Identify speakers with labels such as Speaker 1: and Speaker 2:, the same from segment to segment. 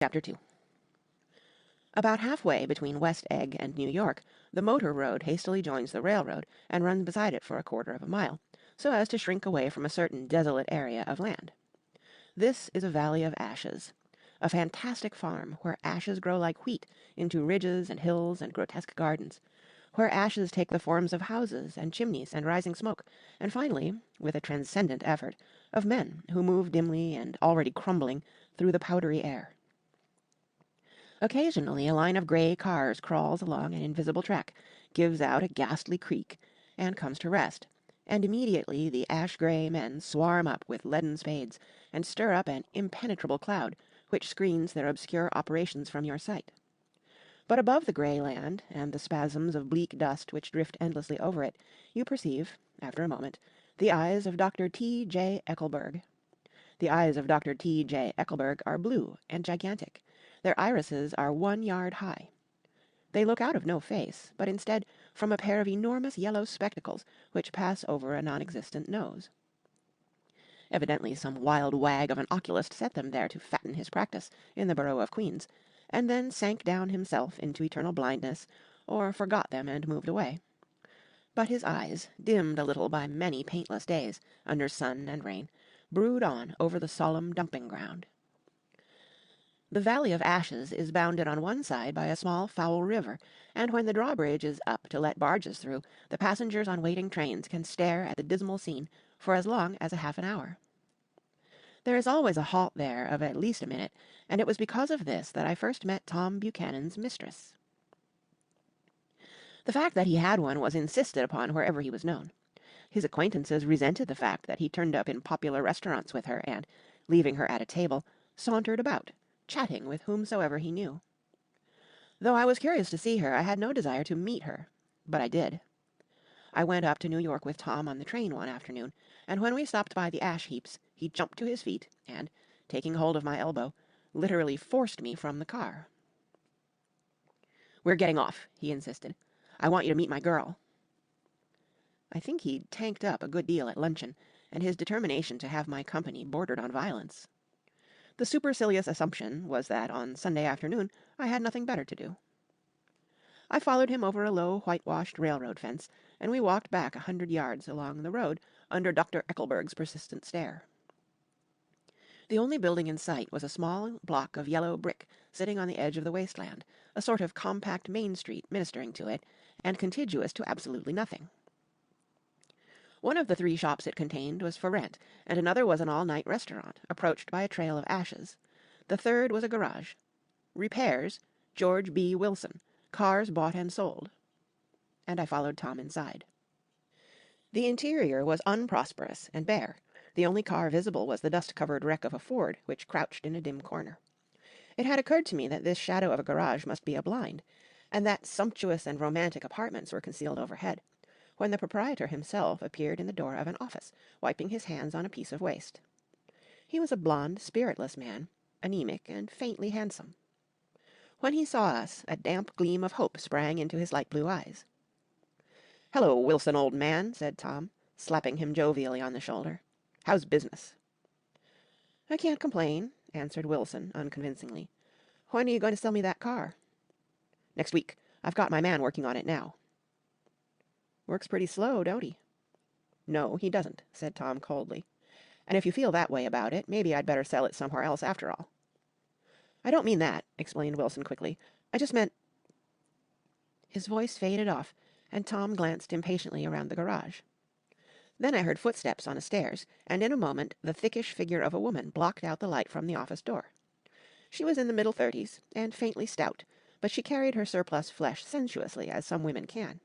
Speaker 1: Chapter 2. About halfway between West Egg and New York, the motor road hastily joins the railroad and runs beside it for a quarter of a mile, so as to shrink away from a certain desolate area of land. This is a valley of ashes, a fantastic farm where ashes grow like wheat into ridges and hills and grotesque gardens, where ashes take the forms of houses and chimneys and rising smoke, and finally, with a transcendent effort, of men who move dimly and already crumbling through the powdery air. Occasionally a line of grey cars crawls along an invisible track, gives out a ghastly creak, and comes to rest, and immediately the ash-grey men swarm up with leaden spades, and stir up an impenetrable cloud, which screens their obscure operations from your sight. But above the grey land, and the spasms of bleak dust which drift endlessly over it, you perceive, after a moment, the eyes of Dr. T. J. Eckelberg. The eyes of Dr. T. J. Eckelberg are blue and gigantic. Their irises are 1 yard high. They look out of no face, but instead from a pair of enormous yellow spectacles which pass over a non-existent nose. Evidently some wild wag of an oculist set them there to fatten his practice in the borough of Queens, and then sank down himself into eternal blindness, or forgot them and moved away. But his eyes, dimmed a little by many paintless days, under sun and rain, brood on over the solemn dumping-ground. The Valley of Ashes is bounded on one side by a small foul river, and when the drawbridge is up to let barges through, the passengers on waiting trains can stare at the dismal scene for as long as a half an hour. There is always a halt there of at least a minute, and it was because of this that I first met Tom Buchanan's mistress. The fact that he had one was insisted upon wherever he was known. His acquaintances resented the fact that he turned up in popular restaurants with her and, leaving her at a table, sauntered about, chatting with whomsoever he knew. Though I was curious to see her, I had no desire to meet her, but I did. I went up to New York with Tom on the train one afternoon, and when we stopped by the ash heaps, he jumped to his feet and, taking hold of my elbow, literally forced me from the car. "We're getting off," he insisted. "I want you to meet my girl." I think he'd tanked up a good deal at luncheon, and his determination to have my company bordered on violence. The supercilious assumption was that on Sunday afternoon I had nothing better to do. I followed him over a low whitewashed railroad fence, and we walked back 100 yards along the road under Dr. Eckelberg's persistent stare. The only building in sight was a small block of yellow brick sitting on the edge of the wasteland, a sort of compact main street ministering to it, and contiguous to absolutely nothing. One of the 3 shops it contained was for rent, and another was an all-night restaurant, approached by a trail of ashes. The third was a garage. Repairs, George B. Wilson, cars bought and sold. And I followed Tom inside. The interior was unprosperous and bare. The only car visible was the dust-covered wreck of a Ford, which crouched in a dim corner. It had occurred to me that this shadow of a garage must be a blind, and that sumptuous and romantic apartments were concealed overhead, when the proprietor himself appeared in the door of an office, wiping his hands on a piece of waste. He was a blond, spiritless man, anemic and faintly handsome. When he saw us, a damp gleam of hope sprang into his light blue eyes. "Hello, Wilson, old man," said Tom, slapping him jovially on the shoulder. "How's business?" "I can't complain," answered Wilson unconvincingly. "When are you going to sell me that car?" "Next week. I've got my man working on it now." "Works pretty slow, don't he?" "No, he doesn't," said Tom coldly. "And if you feel that way about it, maybe I'd better sell it somewhere else after all." "I don't mean that," explained Wilson quickly. "I just meant—" His voice faded off, and Tom glanced impatiently around the garage. Then I heard footsteps on the stairs, and in a moment the thickish figure of a woman blocked out the light from the office door. She was in the middle 30s, and faintly stout, but she carried her surplus flesh sensuously, as some women can.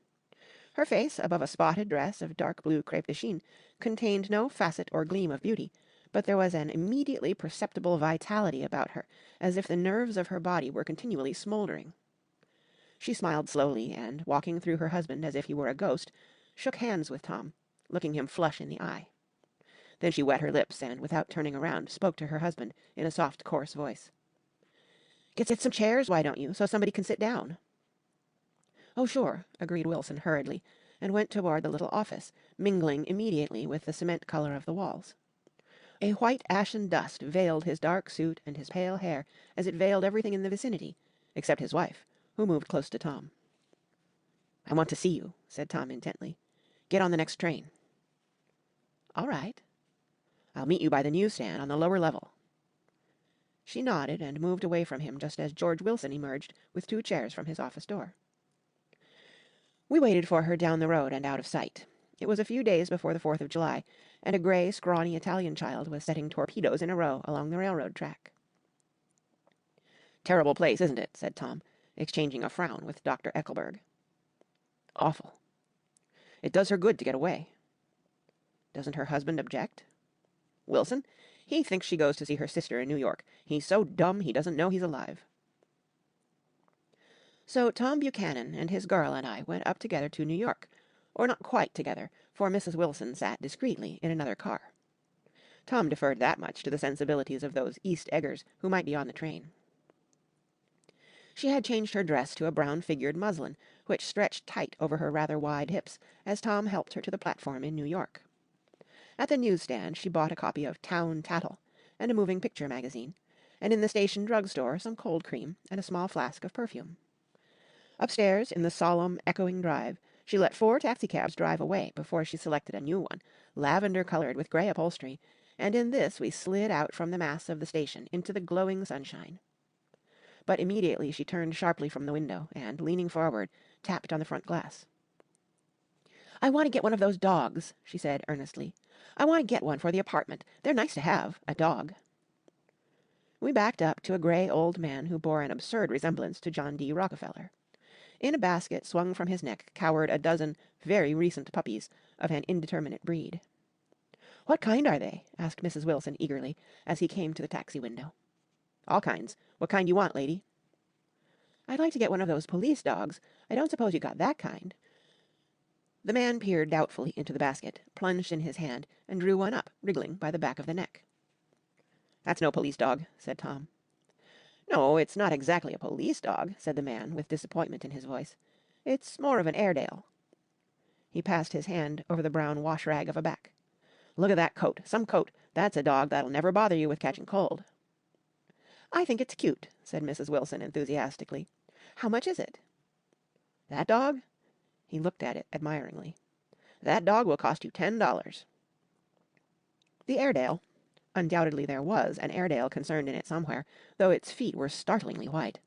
Speaker 1: Her face, above a spotted dress of dark blue crêpe de chine, contained no facet or gleam of beauty, but there was an immediately perceptible vitality about her, as if the nerves of her body were continually smouldering. She smiled slowly, and, walking through her husband as if he were a ghost, shook hands with Tom, looking him flush in the eye. Then she wet her lips, and, without turning around, spoke to her husband in a soft, coarse voice. "Get some chairs, why don't you, so somebody can sit down?" "Oh, sure," agreed Wilson hurriedly, and went toward the little office, mingling immediately with the cement color of the walls. A white ashen dust veiled his dark suit and his pale hair as it veiled everything in the vicinity, except his wife, who moved close to Tom. "I want to see you," said Tom intently. "Get on the next train." "All right." "I'll meet you by the newsstand on the lower level." She nodded and moved away from him just as George Wilson emerged with 2 chairs from his office door. We waited for her down the road and out of sight. It was a few days before the 4th of July, and a grey, scrawny Italian child was setting torpedoes in a row along the railroad track. "Terrible place, isn't it?" said Tom, exchanging a frown with Dr. Eckelberg. "Awful." "It does her good to get away." "Doesn't her husband object?" "Wilson? He thinks she goes to see her sister in New York. He's so dumb he doesn't know he's alive." So Tom Buchanan and his girl and I went up together to New York, or not quite together, for Mrs. Wilson sat discreetly in another car. Tom deferred that much to the sensibilities of those East Eggers who might be on the train. She had changed her dress to a brown-figured muslin, which stretched tight over her rather wide hips as Tom helped her to the platform in New York. At the newsstand she bought a copy of Town Tattle and a moving picture magazine, and in the station drugstore some cold cream and a small flask of perfume. Upstairs, in the solemn, echoing drive, she let 4 taxicabs drive away before she selected a new one, lavender-coloured with grey upholstery, and in this we slid out from the mass of the station into the glowing sunshine. But immediately she turned sharply from the window and, leaning forward, tapped on the front glass. "I want to get one of those dogs," she said earnestly. "I want to get one for the apartment. They're nice to have, a dog." We backed up to a grey old man who bore an absurd resemblance to John D. Rockefeller. In a basket swung from his neck cowered a dozen very recent puppies of an indeterminate breed. "What kind are they?" asked Mrs. Wilson eagerly, as he came to the taxi window. "All kinds. What kind you want, lady?" "I'd like to get one of those police dogs. I don't suppose you got that kind." The man peered doubtfully into the basket, plunged in his hand, and drew one up, wriggling by the back of the neck. "That's no police dog," said Tom. "No, it's not exactly a police dog," said the man, with disappointment in his voice. "It's more of an Airedale." He passed his hand over the brown wash-rag of a back. "Look at that coat. Some coat. That's a dog that'll never bother you with catching cold." "I think it's cute," said Mrs. Wilson enthusiastically. "How much is it?" "That dog?" He looked at it admiringly. "That dog will cost you $10." The Airedale— undoubtedly there was an Airedale concerned in it somewhere, though its feet were startlingly white—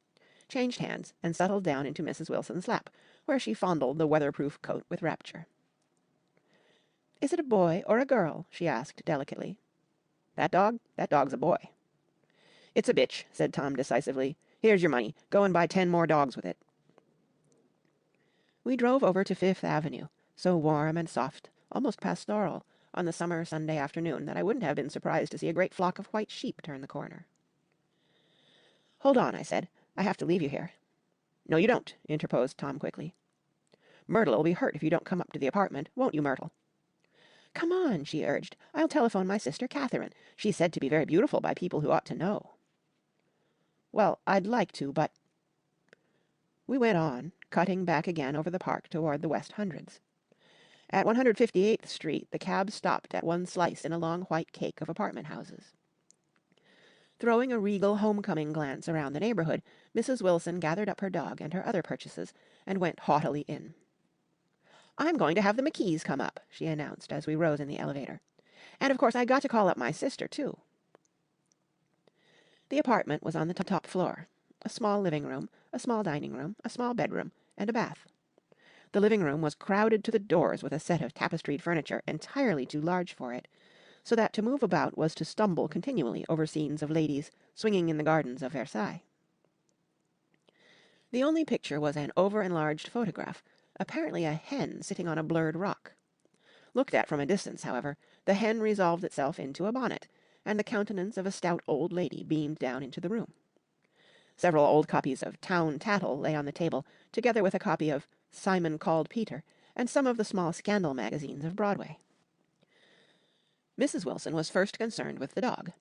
Speaker 1: changed hands and settled down into Mrs. Wilson's lap, where she fondled the weatherproof coat with rapture. "Is it a boy or a girl?" she asked delicately. "That dog? That dog's a boy." "It's a bitch," said Tom decisively. "Here's your money. Go and buy 10 more dogs with it." We drove over to Fifth Avenue, so warm and soft, almost pastoral, on the summer Sunday afternoon that I wouldn't have been surprised to see a great flock of white sheep turn the corner. "Hold on," I said. "I have to leave you here." "No, you don't," interposed Tom quickly. "Myrtle'll be hurt if you don't come up to the apartment, won't you, Myrtle?" "Come on," she urged. "I'll telephone my sister Catherine. She's said to be very beautiful by people who ought to know." "Well, I'd like to, but—" We went on, cutting back again over the park toward the West Hundreds. At 158th Street the cab stopped at one slice in a long white cake of apartment houses. Throwing a regal homecoming glance around the neighborhood, Mrs. Wilson gathered up her dog and her other purchases and went haughtily in. "I'm going to have the McKees come up," she announced as we rose in the elevator. "And of course I got to call up my sister, too." The apartment was on the top floor. A small living room, a small dining room, a small bedroom, and a bath. The living room was crowded to the doors with a set of tapestried furniture entirely too large for it, so that to move about was to stumble continually over scenes of ladies swinging in the gardens of Versailles. The only picture was an over-enlarged photograph, apparently a hen sitting on a blurred rock. Looked at from a distance, however, the hen resolved itself into a bonnet, and the countenance of a stout old lady beamed down into the room. Several old copies of Town Tattle lay on the table, together with a copy of Simon Called Peter, and some of the small scandal magazines of Broadway. Mrs. Wilson was first concerned with the dog.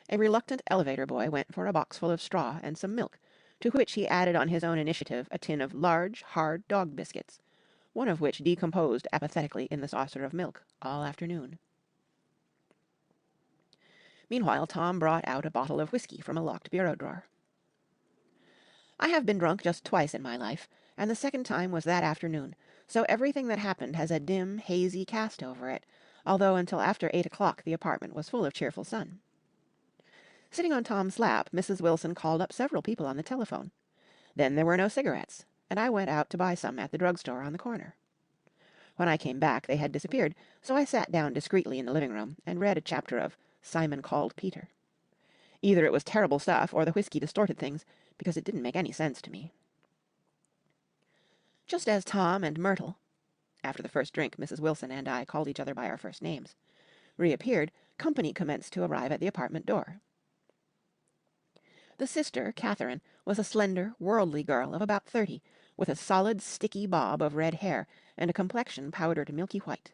Speaker 1: A reluctant elevator boy went for a boxful of straw and some milk, to which he added on his own initiative a tin of large, hard dog biscuits, one of which decomposed apathetically in the saucer of milk all afternoon. Meanwhile, Tom brought out a bottle of whiskey from a locked bureau drawer. I have been drunk just twice in my life, and the second time was that afternoon, so everything that happened has a dim, hazy cast over it, although until after 8 o'clock the apartment was full of cheerful sun. Sitting on Tom's lap, Mrs. Wilson called up several people on the telephone. Then there were no cigarettes, and I went out to buy some at the drugstore on the corner. When I came back, they had disappeared, so I sat down discreetly in the living room and read a chapter of Simon Called Peter. Either it was terrible stuff, or the whiskey distorted things, because it didn't make any sense to me. Just as Tom and Myrtle, after the first drink Mrs. Wilson and I called each other by our first names, reappeared, company commenced to arrive at the apartment door. The sister, Catherine, was a slender, worldly girl of about 30, with a solid, sticky bob of red hair and a complexion powdered milky white.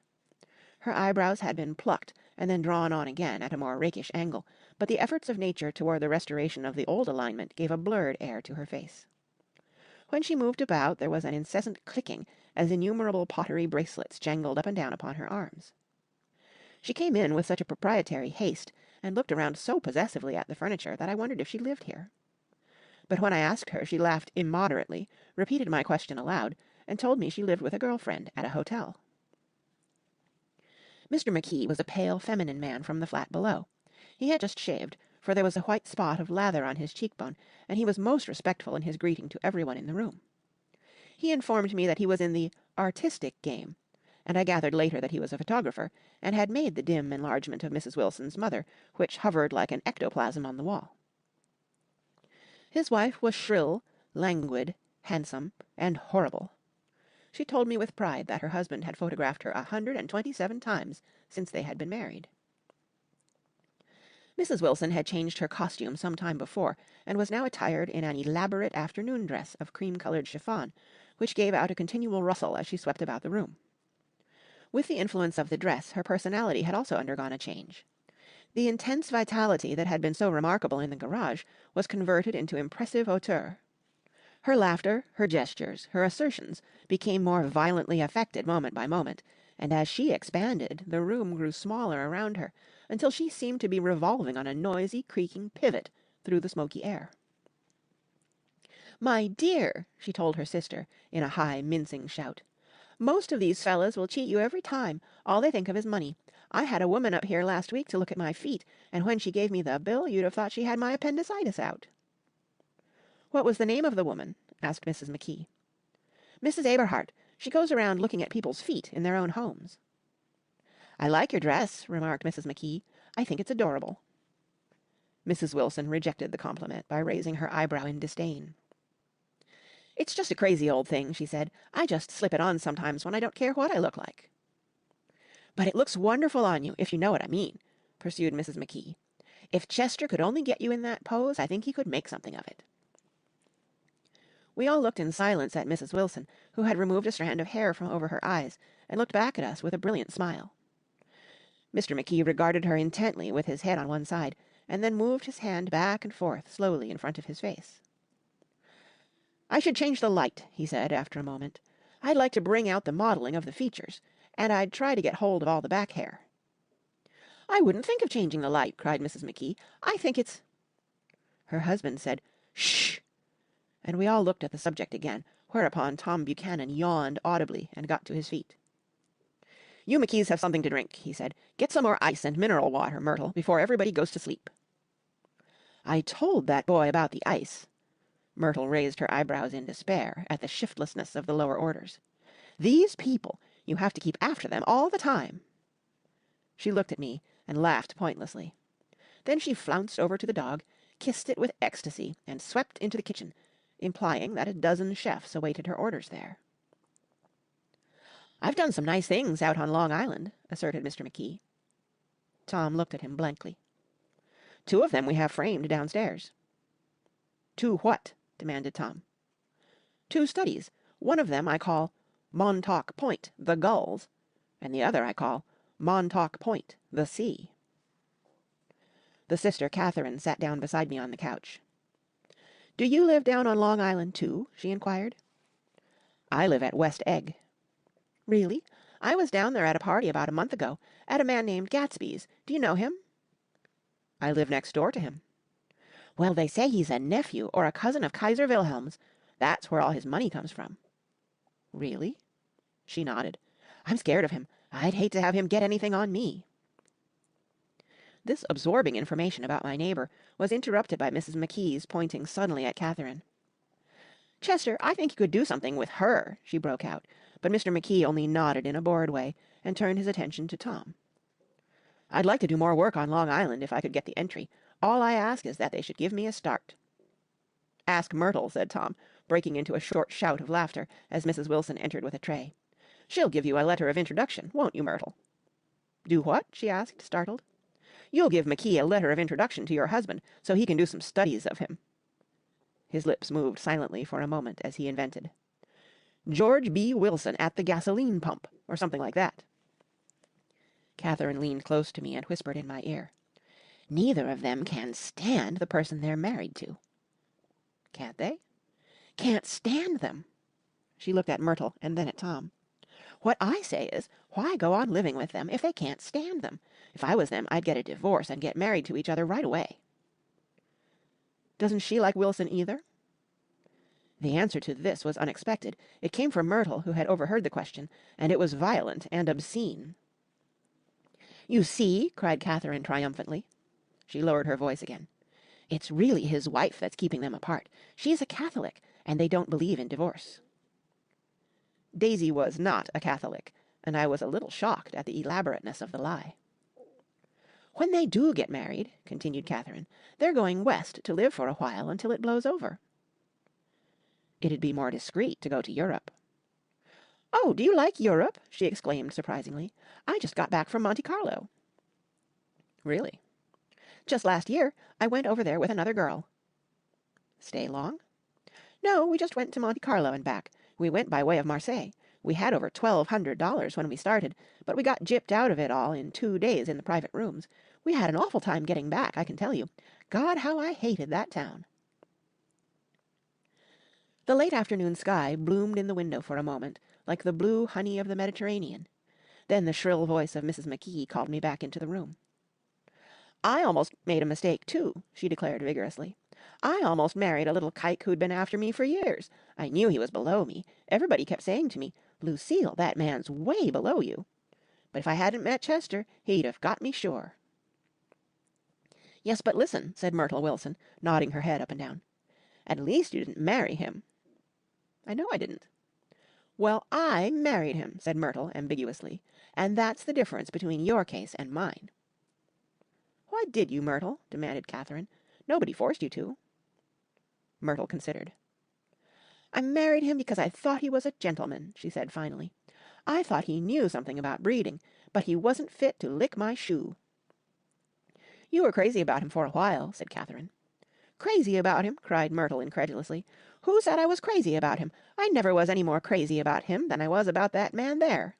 Speaker 1: Her eyebrows had been plucked and then drawn on again at a more rakish angle, but the efforts of nature toward the restoration of the old alignment gave a blurred air to her face. When she moved about, there was an incessant clicking as innumerable pottery bracelets jangled up and down upon her arms. She came in with such a proprietary haste and looked around so possessively at the furniture that I wondered if she lived here. But when I asked her, she laughed immoderately, repeated my question aloud, and told me she lived with a girl-friend at a hotel. Mr. McKee was a pale, feminine man from the flat below. He had just shaved, for there was a white spot of lather on his cheekbone, and he was most respectful in his greeting to everyone in the room. He informed me that he was in the artistic game, and I gathered later that he was a photographer, and had made the dim enlargement of Mrs. Wilson's mother, which hovered like an ectoplasm on the wall. His wife was shrill, languid, handsome, and horrible. She told me with pride that her husband had photographed her 127 times since they had been married. Mrs. Wilson had changed her costume some time before, and was now attired in an elaborate afternoon dress of cream-coloured chiffon, which gave out a continual rustle as she swept about the room. With the influence of the dress, her personality had also undergone a change. The intense vitality that had been so remarkable in the garage was converted into impressive hauteur. Her laughter, her gestures, her assertions became more violently affected moment by moment, and as she expanded, the room grew smaller around her, until she seemed to be revolving on a noisy, creaking pivot through the smoky air. "My dear," she told her sister, in a high, mincing shout, "most of these fellas will cheat you every time. All they think of is money. I had a woman up here last week to look at my feet, and when she gave me the bill, you'd have thought she had my appendicitis out." "What was the name of the woman?" asked Mrs. McKee. "Mrs. Aberhart. She goes around looking at people's feet in their own homes." "I like your dress," remarked Mrs. McKee. "I think it's adorable." Mrs. Wilson rejected the compliment by raising her eyebrow in disdain. "It's just a crazy old thing," she said. "I just slip it on sometimes when I don't care what I look like." "But it looks wonderful on you, if you know what I mean," pursued Mrs. McKee. "If Chester could only get you in that pose, I think he could make something of it." We all looked in silence at Mrs. Wilson, who had removed a strand of hair from over her eyes, and looked back at us with a brilliant smile. Mr. McKee regarded her intently with his head on one side, and then moved his hand back and forth slowly in front of his face. "I should change the light," he said after a moment. "I'd like to bring out the modelling of the features, and I'd try to get hold of all the back hair." "I wouldn't think of changing the light," cried Mrs. McKee. "I think it's—" Her husband said, "Shh!" and we all looked at the subject again, whereupon Tom Buchanan yawned audibly and got to his feet. "You McKees have something to drink," he said. "Get some more ice and mineral water, Myrtle, before everybody goes to sleep." "I told that boy about the ice." Myrtle raised her eyebrows in despair at the shiftlessness of the lower orders. "These people, you have to keep after them all the time." She looked at me and laughed pointlessly. Then she flounced over to the dog, kissed it with ecstasy, and swept into the kitchen, implying that a dozen chefs awaited her orders there. "I've done some nice things out on Long Island," asserted Mr. McKee. Tom looked at him blankly. "2 of them we have framed downstairs." "2 what?" demanded Tom. "2 studies. One of them I call Montauk Point, the Gulls, and the other I call Montauk Point, the Sea." The sister Catherine sat down beside me on the couch. "Do you live down on Long Island, too?" she inquired. "I live at West Egg." "Really? I was down there at a party about a month ago, at a man named Gatsby's. Do you know him?" I live next door to him. Well, they say he's a nephew or a cousin of Kaiser Wilhelm's. That's where all his money comes from. Really? She nodded. I'm scared of him. I'd hate to have him get anything on me. This absorbing information about my neighbor was interrupted by Mrs. McKee's pointing suddenly at Catherine. Chester, I think you could do something with her, she broke out, but Mr. McKee only nodded in a bored way and turned his attention to Tom. I'd like to do more work on Long Island if I could get the entry. All I ask is that they should give me a start. Ask Myrtle, said Tom, breaking into a short shout of laughter as Mrs. Wilson entered with a tray. She'll give you a letter of introduction, won't you, Myrtle? Do what? She asked, startled. You'll give McKee a letter of introduction to your husband so he can do some studies of him. His lips moved silently for a moment as he invented. George B. Wilson at the gasoline pump, or something like that. Catherine leaned close to me and whispered in my ear. Neither of them can stand the person they're married to. Can't they? Can't stand them. She looked at Myrtle and then at Tom. What I say is, why go on living with them if they can't stand them? If I was them, I'd get a divorce and get married to each other right away. Doesn't she like Wilson either? The answer to this was unexpected. It came from Myrtle, who had overheard the question, and it was violent and obscene. You see, cried Catherine triumphantly. She lowered her voice again. It's really his wife that's keeping them apart. She's a Catholic, and they don't believe in divorce. Daisy was not a Catholic, and I was a little shocked at the elaborateness of the lie. When they do get married, continued Catherine, they're going west to live for a while until it blows over. It'd be more discreet to go to Europe. Oh, do you like Europe? She exclaimed surprisingly. I just got back from Monte Carlo. Really? Just last year, I went over there with another girl. Stay long? No, we just went to Monte Carlo and back. We went by way of Marseille. We had over $1,200 when we started, but we got gypped out of it all in 2 days in the private rooms. We had an awful time getting back, I can tell you. God, how I hated that town. The late afternoon sky bloomed in the window for a moment, like the blue honey of the Mediterranean. Then the shrill voice of Mrs. McKee called me back into the room. I almost made a mistake, too, she declared vigorously. I almost married a little kike who'd been after me for years. I knew he was below me. Everybody kept saying to me, Lucille, that man's way below you. But if I hadn't met Chester, he'd have got me sure. Yes, but listen, said Myrtle Wilson, nodding her head up and down. At least you didn't marry him. I know I didn't. Well, I married him, said Myrtle ambiguously, and that's the difference between your case and mine. Why did you, Myrtle? Demanded Catherine. Nobody forced you to. Myrtle considered. I married him because I thought he was a gentleman, she said finally. I thought he knew something about breeding, but he wasn't fit to lick my shoe. You were crazy about him for a while, said Catherine. Crazy about him? Cried Myrtle incredulously. Who said I was crazy about him? I never was any more crazy about him than I was about that man there.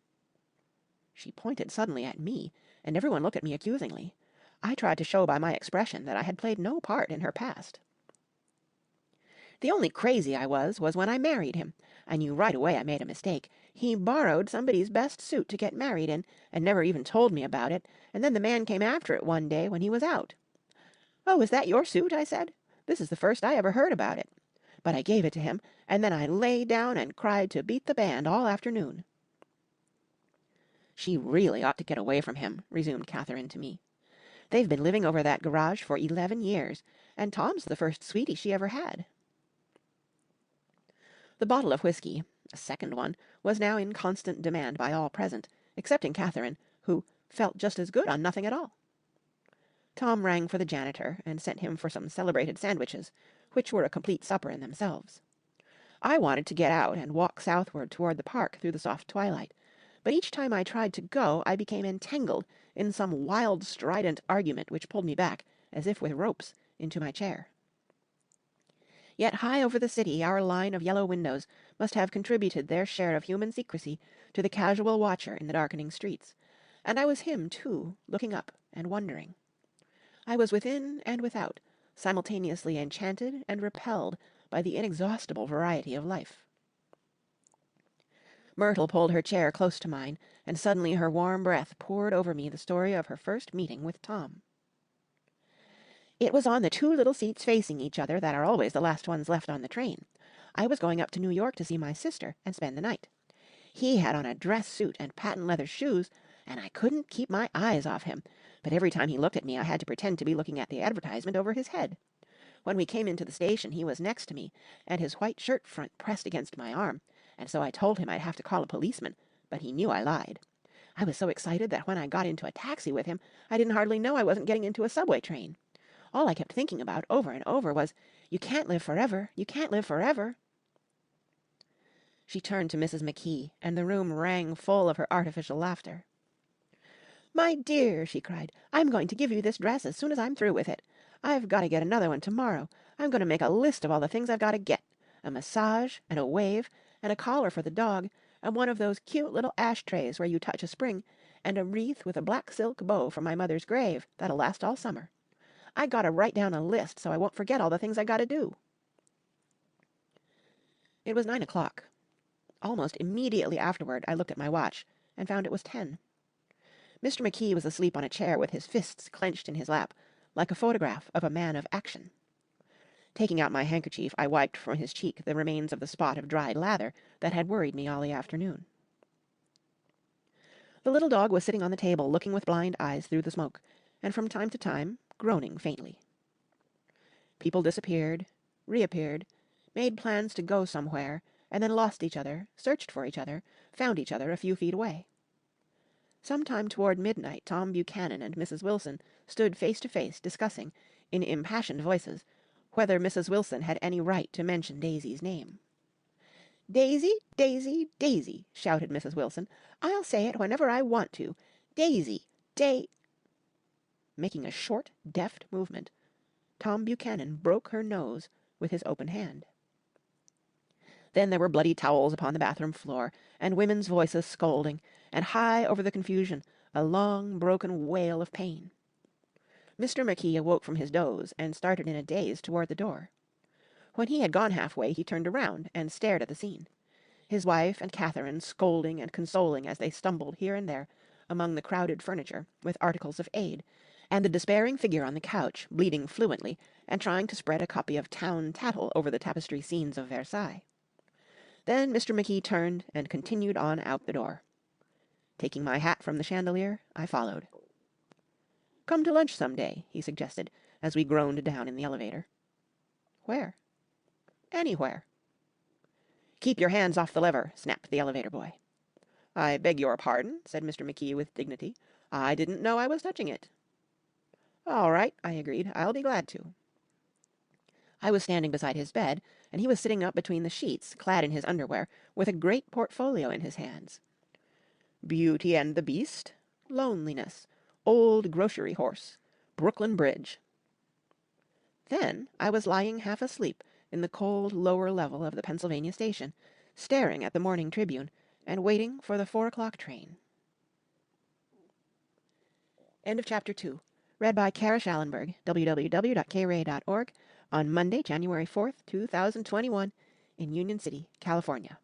Speaker 1: She pointed suddenly at me, and everyone looked at me accusingly. I tried to show by my expression that I had played no part in her past. The only crazy I was when I married him. I knew right away I made a mistake. He borrowed somebody's best suit to get married in, and never even told me about it, and then the man came after it one day when he was out. Oh, is that your suit? I said. This is the first I ever heard about it. But I gave it to him, and then I lay down and cried to beat the band all afternoon. She really ought to get away from him, resumed Catherine to me. They've been living over that garage for 11 years, and Tom's the first sweetie she ever had. The bottle of whiskey, a second one, was now in constant demand by all present, excepting Catherine, who felt just as good on nothing at all. Tom rang for the janitor and sent him for some celebrated sandwiches, which were a complete supper in themselves. I wanted to get out and walk southward toward the park through the soft twilight, but each time I tried to go I became entangled in some wild strident argument which pulled me back, as if with ropes, into my chair. Yet high over the city our line of yellow windows must have contributed their share of human secrecy to the casual watcher in the darkening streets, and I was him, too, looking up and wondering. I was within and without, simultaneously enchanted and repelled by the inexhaustible variety of life. Myrtle pulled her chair close to mine, and suddenly her warm breath poured over me the story of her first meeting with Tom. It was on the two little seats facing each other that are always the last ones left on the train. I was going up to New York to see my sister and spend the night. He had on a dress suit and patent leather shoes, and I couldn't keep my eyes off him, but every time he looked at me I had to pretend to be looking at the advertisement over his head. When we came into the station he was next to me, and his white shirt front pressed against my arm, and so I told him I'd have to call a policeman, but he knew I lied. I was so excited that when I got into a taxi with him, I didn't hardly know I wasn't getting into a subway train. All I kept thinking about over and over was, "You can't live forever, you can't live forever." She turned to Mrs. McKee, and the room rang full of her artificial laughter. "My dear," she cried, "I'm going to give you this dress as soon as I'm through with it. I've got to get another one tomorrow. I'm going to make a list of all the things I've got to get. A massage, and a wave, and a collar for the dog, and one of those cute little ashtrays where you touch a spring, and a wreath with a black silk bow from my mother's grave that'll last all summer. I got to write down a list so I won't forget all the things I got to do." It was 9 o'clock. Almost immediately afterward I looked at my watch and found it was 10. Mr. McKee was asleep on a chair with his fists clenched in his lap, like a photograph of a man of action. Taking out my handkerchief, I wiped from his cheek the remains of the spot of dried lather that had worried me all the afternoon. The little dog was sitting on the table looking with blind eyes through the smoke, and from time to time groaning faintly. People disappeared, reappeared, made plans to go somewhere, and then lost each other, searched for each other, found each other a few feet away. Sometime toward midnight Tom Buchanan and Mrs. Wilson stood face to face discussing, in impassioned voices, whether Mrs. Wilson had any right to mention Daisy's name. "Daisy, Daisy, Daisy," shouted Mrs. Wilson. "I'll say it whenever I want to. Daisy, Making a short, deft movement, Tom Buchanan broke her nose with his open hand. Then there were bloody towels upon the bathroom floor, and women's voices scolding, and high over the confusion a long, broken wail of pain. Mr. McKee awoke from his doze and started in a daze toward the door. When he had gone halfway he turned around and stared at the scene. His wife and Catherine scolding and consoling as they stumbled here and there among the crowded furniture with articles of aid, and the despairing figure on the couch bleeding fluently and trying to spread a copy of Town Tattle over the tapestry scenes of Versailles. Then Mr. McKee turned and continued on out the door. Taking my hat from the chandelier, I followed. "Come to lunch some day," he suggested, as we groaned down in the elevator. "Where?" "Anywhere." "Keep your hands off the lever," snapped the elevator boy. "I beg your pardon," said Mr. McKee with dignity. "I didn't know I was touching it." "All right," I agreed. "I'll be glad to." I was standing beside his bed, and he was sitting up between the sheets, clad in his underwear, with a great portfolio in his hands. Beauty and the Beast, Loneliness, Old Grocery Horse, Brooklyn Bridge. Then I was lying half asleep in the cold lower level of the Pennsylvania station, staring at the Morning Tribune, and waiting for the 4 o'clock train. End of Chapter 2. Read by Kara Schallenberg, www.kray.org, on Monday, January 4th, 2021, in Union City, California.